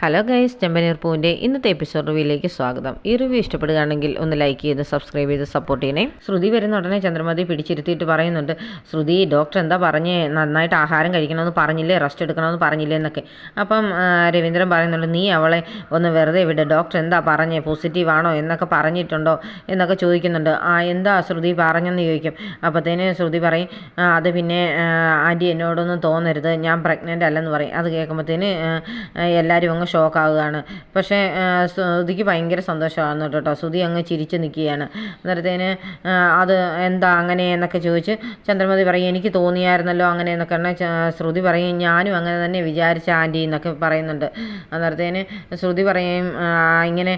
Hello guys, ചെമ്പനീർ പൂവിൻ്റെ ഇന്നത്തെ episode റിവ്യൂയിലേക്ക് സ്വാഗതം. ഈ റിവ്യൂ ഇഷ്ടപ്പെടുകയാണെങ്കിൽ ഒന്ന് ലൈക്ക് ചെയ്ത് സബ്സ്ക്രൈബ് ചെയ്ത് സപ്പോർട്ട് ചെയ്യണേ. ശ്രുതി വരുന്ന ഉടനെ ചന്ദ്രമതി പിടിച്ചിരുത്തിയിട്ട് പറയുന്നുണ്ട്, ശ്രുതി ഡോക്ടർ എന്താ പറഞ്ഞേ, നന്നായിട്ട് ആഹാരം കഴിക്കണമെന്ന് പറഞ്ഞില്ലേ, റെസ്റ്റ് എടുക്കണമെന്ന് പറഞ്ഞില്ലേ എന്നൊക്കെ. അപ്പം രവീന്ദ്രൻ പറയുന്നുണ്ട്, നീ അവളെ ഒന്ന് വെറുതെ വിട്, ഡോക്ടർ എന്താ പറഞ്ഞേ, പോസിറ്റീവ് ആണോ എന്നൊക്കെ പറഞ്ഞിട്ടുണ്ടോ എന്നൊക്കെ ചോദിക്കുന്നുണ്ട്. എന്താ ശ്രുതി പറഞ്ഞെന്ന് ചോദിക്കും. അപ്പോഴത്തേന് ശ്രുതി പറയും, അത് പിന്നെ ആൻറ്റി എന്നോടൊന്നും തോന്നരുത്, ഞാൻ പ്രഗ്നൻ്റ് അല്ലെന്ന് പറയും. അത് കേൾക്കുമ്പോഴത്തേന് എല്ലാവരും അങ്ങ് ഷോക്കാവുകയാണ്. പക്ഷേ ശ്രുതിക്ക് ഭയങ്കര സന്തോഷമാകുന്നു കേട്ടോ. ശ്രുതി അങ്ങ് ചിരിച്ച് നിൽക്കുകയാണ്. അന്നേരത്തേന് അത് എന്താ അങ്ങനെ എന്നൊക്കെ ചോദിച്ച് ചന്ദ്രമതി പറയും, എനിക്ക് തോന്നിയായിരുന്നല്ലോ അങ്ങനെ എന്നൊക്കെ. ശ്രുതി പറയും, ഞാനും അങ്ങനെ തന്നെ വിചാരിച്ച ആൻറ്റി എന്നൊക്കെ പറയുന്നുണ്ട്. അന്നേരത്തേന് ശ്രുതി പറയും, ഇങ്ങനെ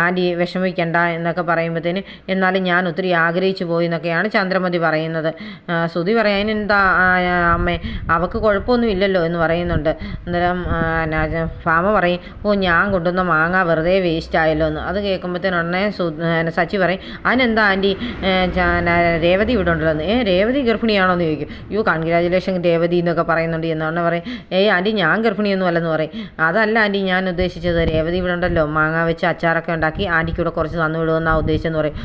ആൻറ്റി വിഷമിക്കണ്ട എന്നൊക്കെ പറയുമ്പോഴത്തേന് എന്നാലും ഞാൻ ഒത്തിരി ആഗ്രഹിച്ചു പോയി എന്നൊക്കെയാണ് ചന്ദ്രമതി പറയുന്നത്. ശ്രുതി പറയാൻ അതിനെന്താ അമ്മേ, അവൾക്ക് കുഴപ്പമൊന്നും ഇല്ലല്ലോ എന്ന് പറയുന്നുണ്ട്. അന്നേരം ഫാമ പറയും, ഞാൻ കൊണ്ടുവന്ന മാങ്ങ വെറുതെ വേസ്റ്റ് ആയല്ലോ എന്ന്. അത് കേൾക്കുമ്പോഴത്തേനുടനെ സച്ചി പറയും, അതിനെന്താ ആൻറ്റി, രേവതി ഇവിടെ ഉണ്ടല്ലോ എന്ന്. രേവതി ഗർഭിണിയാണോ എന്ന് ചോദിക്കും. കൺഗ്രാജുലേഷൻ രേവതി എന്നൊക്കെ പറയുന്നുണ്ട്. എന്നാണ് പറയും, ആൻറ്റി ഞാൻ ഗർഭിണിയൊന്നും അല്ലെന്ന് പറയും. അതല്ല ആൻറ്റി ഞാൻ ഉദ്ദേശിച്ചത്, രേവതി ഇവിടെ ഉണ്ടല്ലോ, മാങ്ങ വെച്ച് അച്ചാറൊക്കെ ഉണ്ടാക്കി ആൻറ്റിക്ക് ഇവിടെ കുറച്ച് തന്നു വിടുമെന്നാണ് ഉദ്ദേശിച്ചെന്ന് പറയും.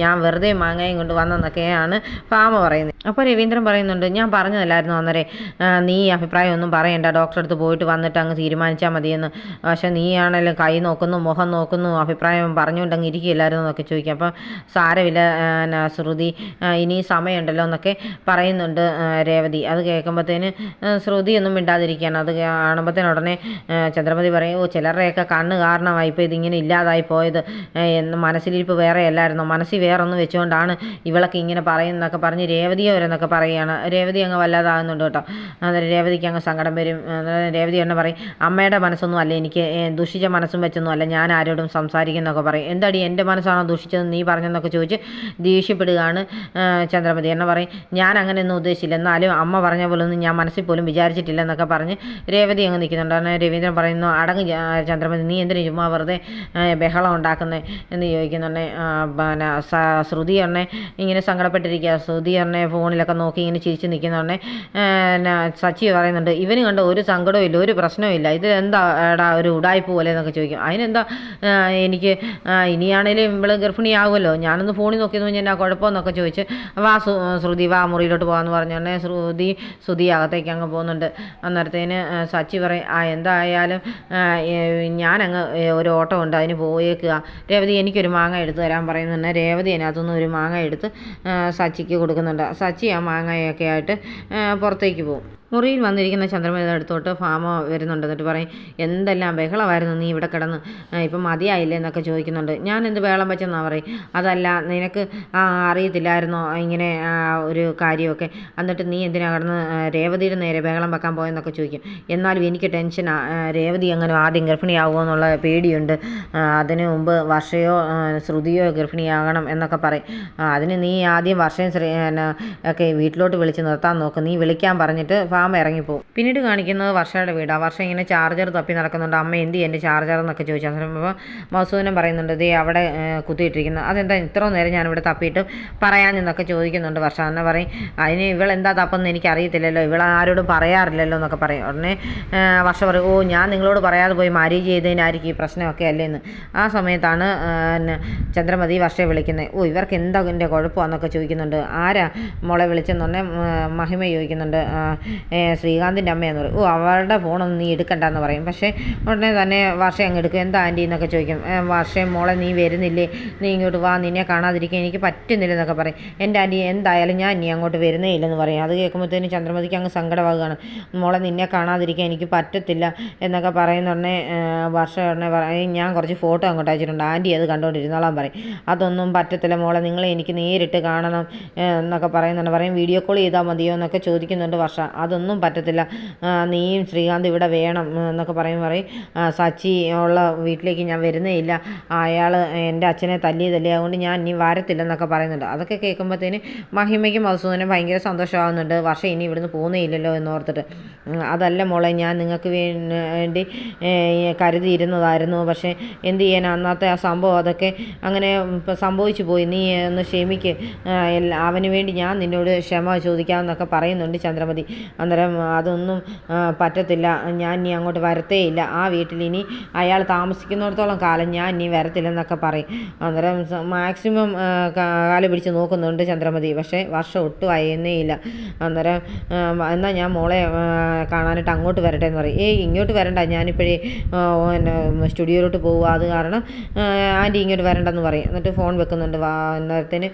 ഞാൻ വെറുതെ മാങ്ങയും കൊണ്ട് വന്നെന്നൊക്കെയാണ് ഫാമ പറയുന്നത്. അപ്പോൾ രവീന്ദ്രൻ പറയുന്നുണ്ട്, ഞാൻ പറഞ്ഞതല്ലായിരുന്നു അന്നേരം, നീ അഭിപ്രായം ഒന്നും പറയണ്ട, ഡോക്ടറെ അടുത്ത് പോയിട്ട് വന്നിട്ട് അങ്ങ് തീരുമാനിച്ചാൽ മതിയെന്ന്. പക്ഷേ നീയാണെങ്കിലും കൈ നോക്കുന്നു, മുഖം നോക്കുന്നു, അഭിപ്രായം പറഞ്ഞുകൊണ്ടങ്ങ് ഇരിക്കുകയില്ലായിരുന്നു എന്നൊക്കെ ചോദിക്കും. അപ്പം സാരമില്ല ശ്രുതി, ഇനി സമയമുണ്ടല്ലോ എന്നൊക്കെ പറയുന്നുണ്ട് രേവതി. അത് കേൾക്കുമ്പോഴത്തേന് ശ്രുതി ഒന്നും മിണ്ടാതിരിക്കുകയാണ്. അത് കാണുമ്പോഴത്തേന് ഉടനെ ചന്ദ്രമതി പറയും, ചിലരുടെയൊക്കെ കണ്ണ് കാരണമായി ഇപ്പോൾ ഇതിങ്ങനെ ഇല്ലാതായി പോയത്, എന്ന് മനസ്സിലിരിപ്പ് വേറെ അല്ലായിരുന്നോ, മനസ്സിൽ വേറെ ഒന്ന് വെച്ചുകൊണ്ടാണ് ഇവളൊക്കെ ഇങ്ങനെ പറയുന്നതൊക്കെ പറഞ്ഞ് രേവതിയോ വരെന്നൊക്കെ പറയുകയാണ്. രേവതി അങ്ങ് വല്ലാതാകുന്നുണ്ട് കേട്ടോ. അന്നേരം രേവതിക്ക് അങ്ങ് സങ്കടം വരും. രേവതി തന്നെ പറയും, അമ്മയുടെ മനസ്സൊന്നും അല്ല എനിക്ക്, ദുഷിച്ച മനസ്സും വെച്ചൊന്നും അല്ല ഞാൻ ആരോടും സംസാരിക്കുന്നൊക്കെ പറയും. എന്താടി എൻ്റെ മനസ്സാണോ ദുഷിച്ചതെന്ന് നീ പറഞ്ഞെന്നൊക്കെ ചോദിച്ച് ദേഷ്യപ്പെടുകയാണ് ചന്ദ്രമതി. എന്നെ പറയും, ഞാൻ അങ്ങനെയൊന്നും ഉദ്ദേശിച്ചില്ല, എന്നാലും അമ്മ പറഞ്ഞ പോലെ ഒന്നും ഞാൻ മനസ്സിൽ പോലും വിചാരിച്ചിട്ടില്ല എന്നൊക്കെ പറഞ്ഞ് രേവതി അങ്ങ് നിൽക്കുന്നുണ്ട്. അങ്ങനെ രവീന്ദ്രൻ പറയുന്നു, അടങ്ങ് ചന്ദ്രമതി, നീ എന്തിനു ചുമ്മാ വെറുതെ ബഹളം ഉണ്ടാക്കുന്നത് എന്ന് ചോദിക്കുന്നുണ്ടെ. പിന്നെ ശ്രുതി എണ്ണെ ഇങ്ങനെ സങ്കടപ്പെട്ടിരിക്കുക. ശ്രുതി എണ്ണെ ഫോണിലൊക്കെ നോക്കി ഇങ്ങനെ ചിരിച്ച് നിൽക്കുന്നുണ്ടെ സച്ചി പറയുന്നുണ്ട്, ഇവന് കണ്ട ഒരു സങ്കടവും ഇല്ല, ഒരു പ്രശ്നവും ഇല്ല, ഇത് എന്താ ഒരു ഉടായ്പ പോലെ എന്നൊക്കെ ചോദിക്കും. അതിനെന്താ, എനിക്ക് ഇനിയാണേലും ഇവള് ഗർഭിണിയാകുമല്ലോ, ഞാനൊന്ന് ഫോണിൽ നോക്കി കഴിഞ്ഞാൽ കുഴപ്പമെന്നൊക്കെ ചോദിച്ച് ശ്രുതി വാ മുറിയിലോട്ട് പോകാമെന്ന് പറഞ്ഞോണ്ടേ ശ്രുതി അകത്തേക്ക് അങ്ങ് പോകുന്നുണ്ട്. അന്നേരത്തേന് സച്ചി പറയും, എന്തായാലും ഞാനങ്ങ് ഒരു ഓട്ടം ഉണ്ട്, അതിന് പോയേക്കുക, രേവതി എനിക്കൊരു മാങ്ങ എടുത്ത് തരാൻ പറയുന്നുണ്ട്. രേവതി അതിനകത്തുനിന്ന് ഒരു മാങ്ങ എടുത്ത് സച്ചിക്ക് കൊടുക്കുന്നുണ്ട്. സച്ചി ആ മാങ്ങയൊക്കെ ആയിട്ട് പുറത്തേക്ക് പോകും. മുറിയിൽ വന്നിരിക്കുന്ന ചന്ദ്രമതിയുടെ അടുത്തോട്ട് ഫാമ വരുന്നുണ്ട്. എന്നിട്ട് പറയും, എന്തെല്ലാം ബഹളമായിരുന്നു നീ ഇവിടെ കിടന്ന്, ഇപ്പം മതിയായില്ലേ എന്നൊക്കെ ചോദിക്കുന്നുണ്ട്. ഞാൻ എന്ത് ബഹളം വെച്ചെന്നാണ് പറയും. അതല്ല, നിനക്ക് അറിയത്തില്ലായിരുന്നോ ഇങ്ങനെ ഒരു കാര്യമൊക്കെ, എന്നിട്ട് നീ എന്തിനാ കിടന്ന് രേവതിയുടെ നേരെ ബഹളം വെക്കാൻ പോയെന്നൊക്കെ ചോദിക്കും. എന്നാലും എനിക്ക് ടെൻഷനാണ്, രേവതി അങ്ങനെ ആദ്യം ഗർഭിണിയാകുമോ എന്നുള്ള പേടിയുണ്ട്, അതിന് മുമ്പ് വർഷയോ ശ്രുതിയോ ഗർഭിണിയാകണം എന്നൊക്കെ പറയും. അതിന് നീ ആദ്യം വർഷയും ഒക്കെ വീട്ടിലോട്ട് വിളിച്ച് നിർത്താൻ നോക്ക്, നീ വിളിക്കാൻ പറഞ്ഞിട്ട് ഫാമ ഇറങ്ങിപ്പോവും. പിന്നീട് കാണിക്കുന്നത് വർഷയുടെ വീടാണ്. വർഷം ഇങ്ങനെ ചാർജർ തപ്പി നടക്കുന്നുണ്ട്. അമ്മ എന്ത് എൻ്റെ ചാർജർ എന്നൊക്കെ ചോദിച്ചാൽ അപ്പോൾ മധുസൂദനൻ പറയുന്നുണ്ട്, ദേ അവിടെ കുത്തിയിട്ടിരിക്കുന്നു, അതെന്താ ഇത്ര നേരം ഞാനിവിടെ തപ്പിയിട്ട് പറയാനെന്നൊക്കെ ചോദിക്കുന്നുണ്ട്. വർഷം തന്നെ പറയും, അതിന് ഇവളെന്താ തപ്പെന്ന് എനിക്കറിയത്തില്ലല്ലോ, ഇവളാരോടും പറയാറില്ലല്ലോ എന്നൊക്കെ പറയും. ഉടനെ വർഷം പറയും, ഞാൻ നിങ്ങളോട് പറയാതെ പോയി മാരേജ് ചെയ്തതിനായിരിക്കും ഈ പ്രശ്നമൊക്കെ അല്ലേന്ന്. ആ സമയത്താണ് ചന്ദ്രമതി വർഷയെ വിളിക്കുന്നത്. ഇവർക്ക് എന്താ എൻ്റെ കുഴപ്പമാണെന്നൊക്കെ ചോദിക്കുന്നുണ്ട്. ആരാ മോളെ വിളിച്ചെന്ന് പറഞ്ഞാൽ മഹിമ ചോദിക്കുന്നുണ്ട്. ശ്രീകാന്തിൻ്റെ അമ്മയെന്ന് പറയും. അവരുടെ ഫോണൊന്നും നീ എടുക്കണ്ടെന്ന് പറയും. പക്ഷേ ഉടനെ തന്നെ വർഷ അങ്ങ് എടുക്കും. എന്താ ആൻറ്റി എന്നൊക്കെ ചോദിക്കും. വർഷയും മോളെ നീ വരുന്നില്ലേ, നീ ഇങ്ങോട്ട് വാ, നിന്നെ കാണാതിരിക്കാൻ എനിക്ക് പറ്റുന്നില്ലെന്നൊക്കെ പറയും. എൻ്റെ ആൻറ്റി എന്തായാലും ഞാൻ ഇനി അങ്ങോട്ട് വരുന്നേ ഇല്ലെന്ന് പറയും. അത് കേൾക്കുമ്പോഴത്തേനും ചന്ദ്രമതിക്ക് അങ്ങ് സങ്കടമാകുകയാണ്. മോളെ നിന്നെ കാണാതിരിക്കാൻ എനിക്ക് പറ്റത്തില്ല എന്നൊക്കെ പറയുന്നുടനെ വർഷ ഉടനെ പറയും, ഞാൻ കുറച്ച് ഫോട്ടോ അങ്ങോട്ട് അയച്ചിട്ടുണ്ട്, ആൻറ്റി അത് കണ്ടുകൊണ്ടിരുന്നോളാൻ പറയും. അതൊന്നും പറ്റത്തില്ല മോളെ, നിങ്ങളെ എനിക്ക് നേരിട്ട് കാണണം എന്നൊക്കെ പറയുന്നുണ്ട്. പറയും, വീഡിയോ കോൾ ചെയ്താൽ മതിയോ എന്നൊക്കെ ചോദിക്കുന്നുണ്ട് വർഷ. അതൊന്നും പറ്റത്തില്ല, നീയും ശ്രീകാന്ത് ഇവിടെ വേണം എന്നൊക്കെ പറയും. സച്ചി ഉള്ള വീട്ടിലേക്ക് ഞാൻ വരുന്നേ ഇല്ല, അയാൾ എൻ്റെ അച്ഛനെ തല്ലിയതല്ലേ, അതുകൊണ്ട് ഞാൻ ഇനി വരത്തില്ലെന്നൊക്കെ പറയുന്നുണ്ട്. അതൊക്കെ കേൾക്കുമ്പോഴത്തേന് മഹിമയ്ക്കും മധുസൂദനും ഭയങ്കര സന്തോഷമാകുന്നുണ്ട്. വർഷം ഇനി ഇവിടുന്ന് പോകുന്നേ ഇല്ലല്ലോ എന്നോർത്തിട്ട്. അതല്ല മോളെ, ഞാൻ നിങ്ങൾക്ക് വേണ്ടി കരുതിയിരുന്നതായിരുന്നു, പക്ഷേ എന്ത് ചെയ്യാൻ, അന്നത്തെ ആ സംഭവം അതൊക്കെ അങ്ങനെ സംഭവിച്ചു പോയി, നീ ഒന്ന് ക്ഷമിക്ക്, അവന് വേണ്ടി ഞാൻ നിന്നോട് ക്ഷമ ചോദിക്കാമെന്നൊക്കെ പറയുന്നുണ്ട് ചന്ദ്രമതി. അന്നേരം അതൊന്നും പറ്റത്തില്ല, ഞാൻ ഇനി അങ്ങോട്ട് വരത്തേയില്ല, ആ വീട്ടിൽ ഇനി അയാൾ താമസിക്കുന്നിടത്തോളം കാലം ഞാൻ ഇനി വരത്തില്ലെന്നൊക്കെ പറയും. അന്നേരം മാക്സിമം കാല് പിടിച്ച് നോക്കുന്നുണ്ട് ചന്ദ്രമതി. പക്ഷേ വർഷം ഒട്ടും അയയുന്നേയില്ല. അന്നേരം എന്നാൽ ഞാൻ മോളെ കാണാനായിട്ട് അങ്ങോട്ട് വരട്ടെ എന്ന് പറയും. ഇങ്ങോട്ട് വരണ്ട, ഞാനിപ്പോഴേ സ്റ്റുഡിയോയിലോട്ട് പോകുക, അത് കാരണം ആൻറ്റി ഇങ്ങോട്ട് വരണ്ടെന്ന് പറയും. എന്നിട്ട് ഫോൺ വെക്കുന്നുണ്ട്. അന്നേരത്തിന്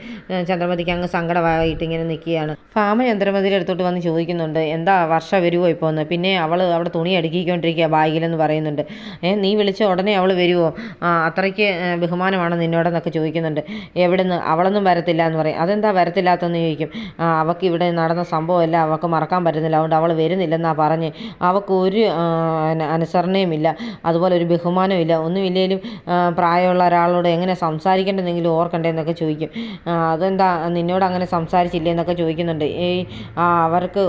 ചന്ദ്രമതിക്ക് അങ്ങ് സങ്കടമായിട്ട് ഇങ്ങനെ നിൽക്കുകയാണ്. ഭാമ ചന്ദ്രമതിയുടെ അടുത്തോട്ട് വന്ന് ചോദിക്കുന്നുണ്ട്, എന്താ വർഷ വരുമോ ഇപ്പോൾ എന്ന്. പിന്നെ അവൾ അവിടെ തുണി അടുക്കിക്കൊണ്ടിരിക്കുക ബാഗിലെന്ന് പറയുന്നുണ്ട്. നീ വിളിച്ച ഉടനെ അവൾ വരുമോ, അത്രയ്ക്ക് ബഹുമാനമാണോ നിന്നോടെന്നൊക്കെ ചോദിക്കുന്നുണ്ട്. എവിടുന്ന്, അവളൊന്നും വരത്തില്ല എന്ന് പറയും. അതെന്താ വരത്തില്ലാത്തെന്ന് ചോദിക്കും. അവൾക്ക് ഇവിടെ നടന്ന സംഭവമല്ല അവൾക്ക് മറക്കാൻ പറ്റുന്നില്ല, അതുകൊണ്ട് അവൾ വരുന്നില്ലെന്നാണ് പറഞ്ഞ്. അവൾക്കൊരു അനുസരണയുമില്ല, അതുപോലെ ഒരു ബഹുമാനമില്ല, ഒന്നുമില്ലെങ്കിലും പ്രായമുള്ള ഒരാളോട് എങ്ങനെ സംസാരിക്കേണ്ടതെങ്കിലും ഓർക്കണ്ടേ എന്നൊക്കെ ചോദിക്കും. അതെന്താ നിന്നോട് അങ്ങനെ സംസാരിച്ചില്ലേ എന്നൊക്കെ ചോദിക്കുന്നുണ്ട്. അവർക്ക്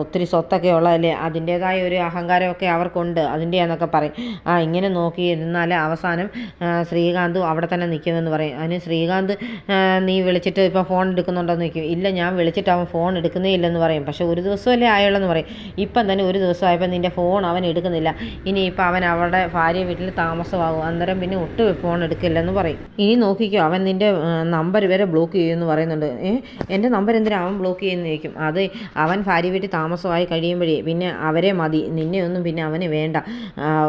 ഒത്തിരി സ്വത്തൊക്കെ ഉള്ളതല്ലേ, അതിൻ്റേതായ ഒരു അഹങ്കാരമൊക്കെ അവർക്കുണ്ട്, അതിൻ്റെയാന്നൊക്കെ പറയും. ഇങ്ങനെ നോക്കിയിരുന്നാൽ അവസാനം ശ്രീകാന്തും അവിടെ തന്നെ നിൽക്കുമെന്ന് പറയും. അതിന് ശ്രീകാന്ത് നീ വിളിച്ചിട്ട് ഇപ്പോൾ ഫോൺ എടുക്കുന്നുണ്ടോയെന്ന് ചോദിക്കും. ഇല്ല, ഞാൻ വിളിച്ചിട്ട് അവൻ ഫോൺ എടുക്കുന്നേ ഇല്ലെന്ന് പറയും. പക്ഷേ ഒരു ദിവസമല്ലേ ആയുള്ളെന്ന് പറയും. ഇപ്പം തന്നെ ഒരു ദിവസമായപ്പോൾ നിൻ്റെ ഫോൺ അവൻ എടുക്കുന്നില്ല, ഇനിയിപ്പോൾ അവൻ അവളുടെ ഭാര്യ വീട്ടിൽ താമസമാകും, അന്നേരം പിന്നെ ഒട്ടും ഫോൺ എടുക്കില്ലെന്ന് പറയും. ഇനി നോക്കിക്കോ, അവൻ നിൻ്റെ നമ്പർ വരെ ബ്ലോക്ക് ചെയ്യുമെന്ന് പറയുന്നുണ്ട്. എൻ്റെ നമ്പർ എന്തിനാ അവൻ ബ്ലോക്ക് ചെയ്യുമെന്ന് ചോദിക്കും. അത് അവൻ ഭാര്യ വീട്ടിൽ താമസമായി കഴിയുമ്പോഴേ പിന്നെ അവരെ മതി, നിന്നെ ഒന്നും പിന്നെ അവന് വേണ്ട,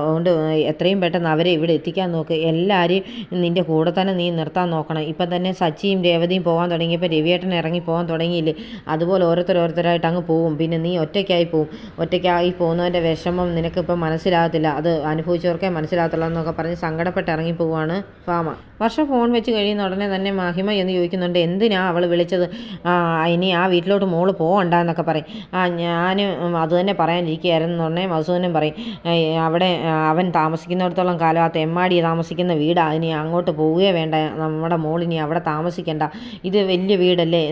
അതുകൊണ്ട് എത്രയും പെട്ടെന്ന് അവരെ ഇവിടെ എത്തിക്കാൻ നോക്ക്, എല്ലാവരെയും നിൻ്റെ കൂടെ തന്നെ നീ നിർത്താൻ നോക്കണം. ഇപ്പം തന്നെ സച്ചിയും രേവതിയും പോകാൻ തുടങ്ങിയപ്പോൾ രവിയേട്ടൻ ഇറങ്ങി പോകാൻ തുടങ്ങിയില്ലേ, അതുപോലെ ഓരോരുത്തരായിട്ട് അങ്ങ് പോവും, പിന്നെ നീ ഒറ്റയ്ക്കായി പോവും. ഒറ്റയ്ക്കായി പോകുന്നതിൻ്റെ വിഷമം നിനക്കിപ്പം മനസ്സിലാകത്തില്ല, അത് അനുഭവിച്ചവർക്കേ മനസ്സിലാകത്തുള്ളൂ എന്നൊക്കെ പറഞ്ഞ് സങ്കടപ്പെട്ട് ഇറങ്ങി പോവുകയാണ് ഭാമ. വർഷം ഫോൺ വെച്ച് കഴിയുന്ന ഉടനെ തന്നെ മഹിമ എന്ന് ചോദിക്കുന്നുണ്ട്, എന്തിനാ അവൾ വിളിച്ചത്, ഇനി ആ വീട്ടിലോട്ട് മോള് പോകണ്ട എന്നൊക്കെ പറയും. ഞാൻ അത് തന്നെ പറയാനിരിക്കുകയായിരുന്നു ഉടനെ മധുസൂദനൻ പറയും, അവിടെ അവൻ താമസിക്കുന്നിടത്തോളം കാലം ആ തെമ്മാടി താമസിക്കുന്ന വീടാ, ഇനി അങ്ങോട്ട് പോവുകയേ വേണ്ട, നമ്മുടെ മോളിനി അവിടെ താമസിക്കണ്ട, ഇത് വലിയ വീടല്ലേ,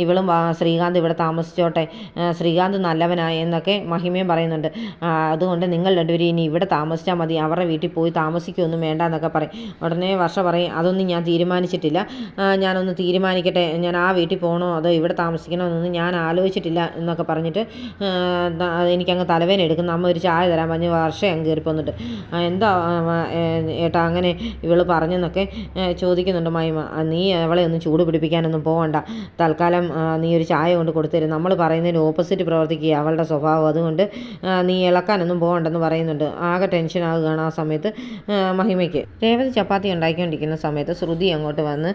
ഇവളും ശ്രീകാന്ത് ഇവിടെ താമസിച്ചോട്ടെ, ശ്രീകാന്ത് നല്ലവനായ എന്നൊക്കെ മഹിമയും പറയുന്നുണ്ട്. അതുകൊണ്ട് നിങ്ങൾ രണ്ടുപേരും ഇനി ഇവിടെ താമസിച്ചാൽ മതി, അവരുടെ വീട്ടിൽ പോയി താമസിക്കുകയൊന്നും വേണ്ട എന്നൊക്കെ പറയും. ഉടനെ വർഷ പറയും, അതൊന്നും ഞാൻ തീരുമാനിച്ചിട്ടില്ല, ഞാനൊന്ന് തീരുമാനിക്കട്ടെ, ഞാൻ ആ വീട്ടിൽ പോകണോ അതോ ഇവിടെ താമസിക്കണോ എന്നൊന്നും ഞാൻ ആലോചിച്ചിട്ടില്ല എന്നൊക്കെ പറഞ്ഞിട്ട് എനിക്കങ്ങ് തലവേദന എടുക്കുന്നു, അമ്മ ഒരു ചായ തരാൻ പറഞ്ഞ് വർഷം അങ്ങ് കയറി പോന്നിട്ട്, എന്താ ഏട്ടാ അങ്ങനെ ഇവൾ പറഞ്ഞെന്നൊക്കെ ചോദിക്കുന്നുണ്ട് മഹിമ. നീ അവളെ ഒന്ന് ചൂട് പിടിപ്പിക്കാനൊന്നും പോകണ്ട, തൽക്കാലം നീ ഒരു ചായ കൊണ്ട് കൊടുത്തരും, നമ്മൾ പറയുന്നതിന് ഓപ്പോസിറ്റ് പ്രവർത്തിക്കുക അവളുടെ സ്വഭാവം, അതുകൊണ്ട് നീ ഇളക്കാനൊന്നും പോകണ്ടെന്ന് പറയുന്നുണ്ട്. ആകെ ടെൻഷൻ ആകുകയാണ് ആ സമയത്ത് മഹിമയ്ക്ക്. രേവതി ചപ്പാത്തി ഉണ്ടാക്കിക്കൊണ്ടിരിക്കുന്ന സമയത്ത് ശ്രുതി അങ്ങോട്ട് വന്ന്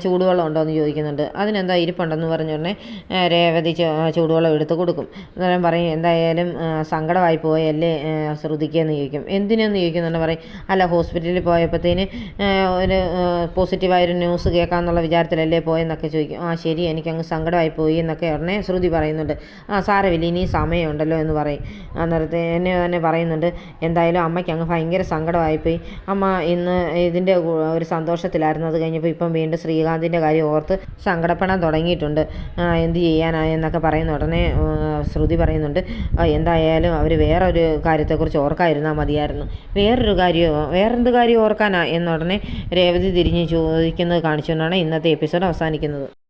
ചൂടുവെള്ളം ഉണ്ടോ എന്ന് ചോദിക്കുന്നുണ്ട്. അതിനെന്താ ഇരിപ്പുണ്ടെന്ന് പറഞ്ഞുടനെ രേവതി ചൂടുവെള്ളം എടുത്ത് കൊടുക്കും. അന്നേരം പറയും, എന്തായാലും സങ്കടമായി പോയല്ലേ ശ്രുതിക്ക് എന്ന് ചോദിക്കും. എന്തിനെന്ന് ചോദിക്കുന്നുണ്ട്. പറയും, അല്ല ഹോസ്പിറ്റലിൽ പോയപ്പോഴത്തേന് ഒരു പോസിറ്റീവായൊരു ന്യൂസ് കേൾക്കാമെന്നുള്ള വിചാരത്തിലല്ലേ പോയെന്നൊക്കെ ചോദിക്കും. ശരി, എനിക്കങ്ങ് സങ്കടമായി പോയി എന്നൊക്കെ ഉടനെ ശ്രുതി പറയുന്നുണ്ട്. സാരമില്ല, ഇനി സമയമുണ്ടല്ലോ എന്ന് പറയും. അന്നേരത്തെ എന്നെ തന്നെ പറയുന്നുണ്ട്, എന്തായാലും അമ്മയ്ക്ക് അങ്ങ് ഭയങ്കര സങ്കടമായിപ്പോയി, അമ്മ ഇന്ന് ഇതിൻ്റെ ഒരു സന്തോഷത്തിലായിരുന്നു, അത് കഴിഞ്ഞപ്പോൾ ഇപ്പം വീണ്ടും ശ്രീകാന്തിൻ്റെ കാര്യം ഓർത്ത് സങ്കടപ്പെടാൻ തുടങ്ങിയിട്ടുണ്ട്, എന്ത് ചെയ്യാനായെന്നൊക്കെ പറയുന്ന ഉടനെ ശ്രുതി പറയുന്നുണ്ട്, എന്തായാലും അവർ വേറൊരു കാര്യത്തെക്കുറിച്ച് ഓർക്കാതിരുന്നാൽ മതിയായിരുന്നു. വേറെന്ത് കാര്യം ഓർക്കാനാ എന്നുടനെ രേവതി തിരിഞ്ഞ് ചോദിക്കുന്നത് കാണിച്ചുകൊണ്ടാണ് ഇന്നത്തെ എപ്പിസോഡ് അവസാനിക്കുന്നത്.